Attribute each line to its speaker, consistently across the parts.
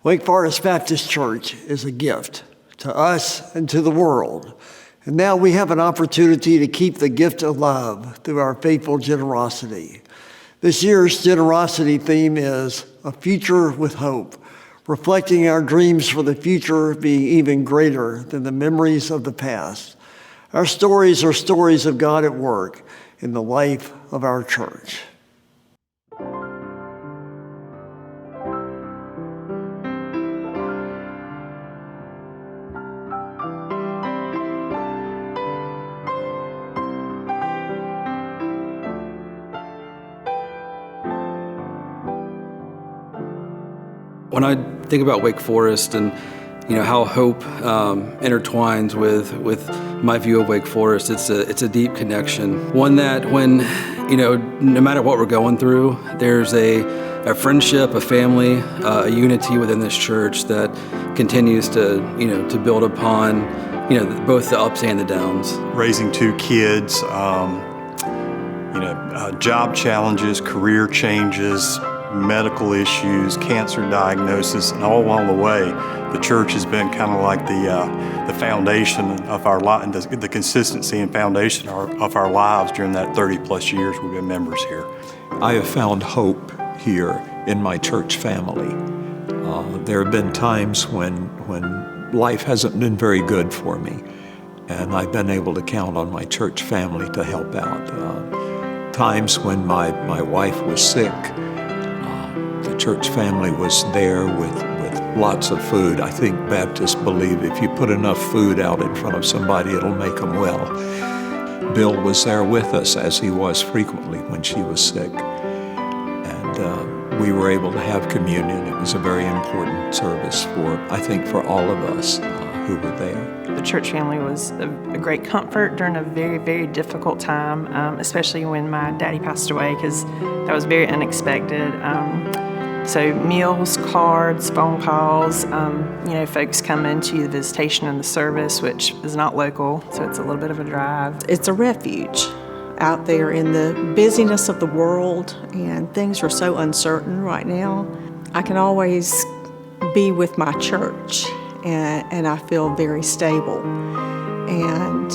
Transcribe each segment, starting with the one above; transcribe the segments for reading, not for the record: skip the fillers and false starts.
Speaker 1: Wake Forest Baptist Church is a gift to us and to the world. And now we have an opportunity to keep the gift alive through our faithful generosity. This year's generosity theme is A Future with Hope, reflecting our dreams for the future being even greater than the memories of the past. Our stories are stories of God at work in the life of our church.
Speaker 2: When I think about Wake Forest and how hope intertwines with my view of Wake Forest, it's a deep connection. One that when no matter what we're going through, there's a friendship, a family, a unity within this church that continues to build upon both the ups and the downs.
Speaker 3: Raising two kids, job challenges, career changes, medical issues, cancer diagnosis, and all along the way, the church has been kind of like the foundation of our life, and the consistency and foundation of our lives during that 30-plus years we've been members here.
Speaker 4: I have found hope here in my church family. There have been times when life hasn't been very good for me, and I've been able to count on my church family to help out. Times when my wife was sick, the church family was there with lots of food. I think Baptists believe if you put enough food out in front of somebody, it'll make them well. Bill was there with us, as he was frequently when she was sick. And we were able to have communion. It was a very important service for all of us who were there.
Speaker 5: The church family was a great comfort during a very, very difficult time, especially when my daddy passed away, because that was very unexpected. So meals, cards, phone calls, folks come into the visitation and the service, which is not local, so it's a little bit of a drive.
Speaker 6: It's a refuge out there in the busyness of the world, and things are so uncertain right now. I can always be with my church, and I feel very stable. And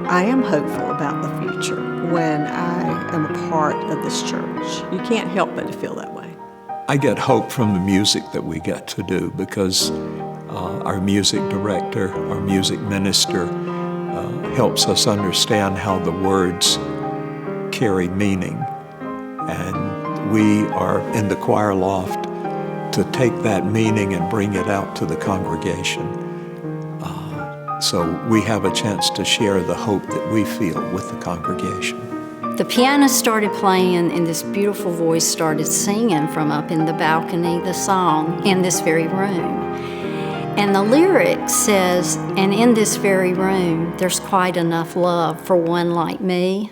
Speaker 6: I am hopeful about the future when I am a part of this church. You can't help but to feel that way.
Speaker 4: I get hope from the music that we get to do because our music director, our music minister, helps us understand how the words carry meaning. And we are in the choir loft to take that meaning and bring it out to the congregation. So we have a chance to share the hope that we feel with the congregation.
Speaker 7: The piano started playing and this beautiful voice started singing from up in the balcony, the song, in this very room. And the lyric says, and in this very room, there's quite enough love for one like me,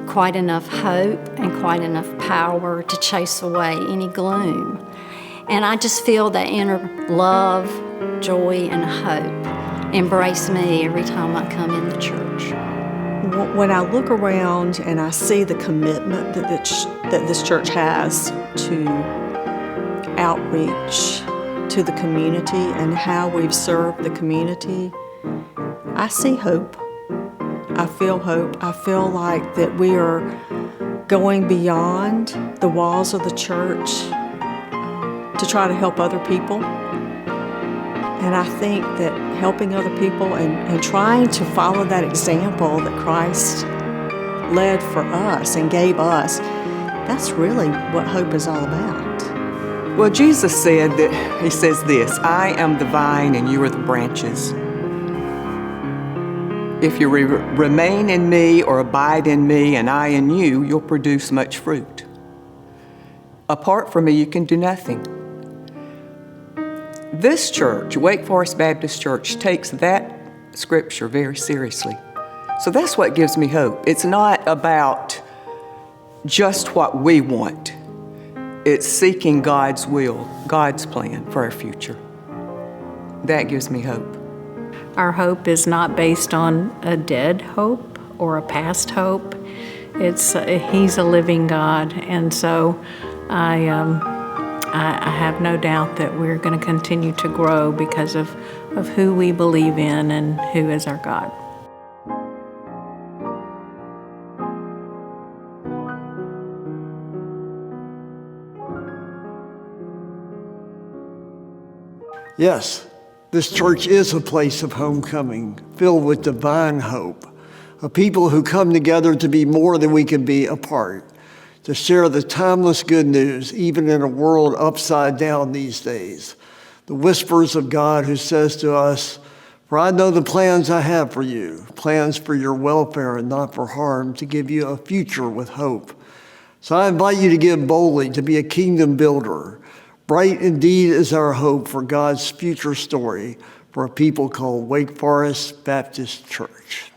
Speaker 7: quite enough hope and quite enough power to chase away any gloom. And I just feel that inner love, joy, and hope embrace me every time I come in the church.
Speaker 6: When I look around and I see the commitment that this church has to outreach to the community and how we've served the community, I see hope. I feel hope. I feel like that we are going beyond the walls of the church to try to help other people. And I think that helping other people and trying to follow that example that Christ led for us and gave us, that's really what hope is all about.
Speaker 8: Well, Jesus said that, he says this, I am the vine and you are the branches. If you remain in me or abide in me and I in you, you'll produce much fruit. Apart from me, you can do nothing. This church, Wake Forest Baptist Church, takes that scripture very seriously. So that's what gives me hope. It's not about just what we want. It's seeking God's will, God's plan for our future. That gives me hope.
Speaker 9: Our hope is not based on a dead hope or a past hope. He's a living God, and so I have no doubt that we're going to continue to grow because of who we believe in and who is our God.
Speaker 1: Yes, this church is a place of homecoming, filled with divine hope, a people who come together to be more than we can be apart, to share the timeless good news, even in a world upside down these days. The whispers of God who says to us, "For I know the plans I have for you, plans for your welfare and not for harm, to give you a future with hope." So I invite you to give boldly, to be a kingdom builder. Bright indeed is our hope for God's future story for a people called Wake Forest Baptist Church.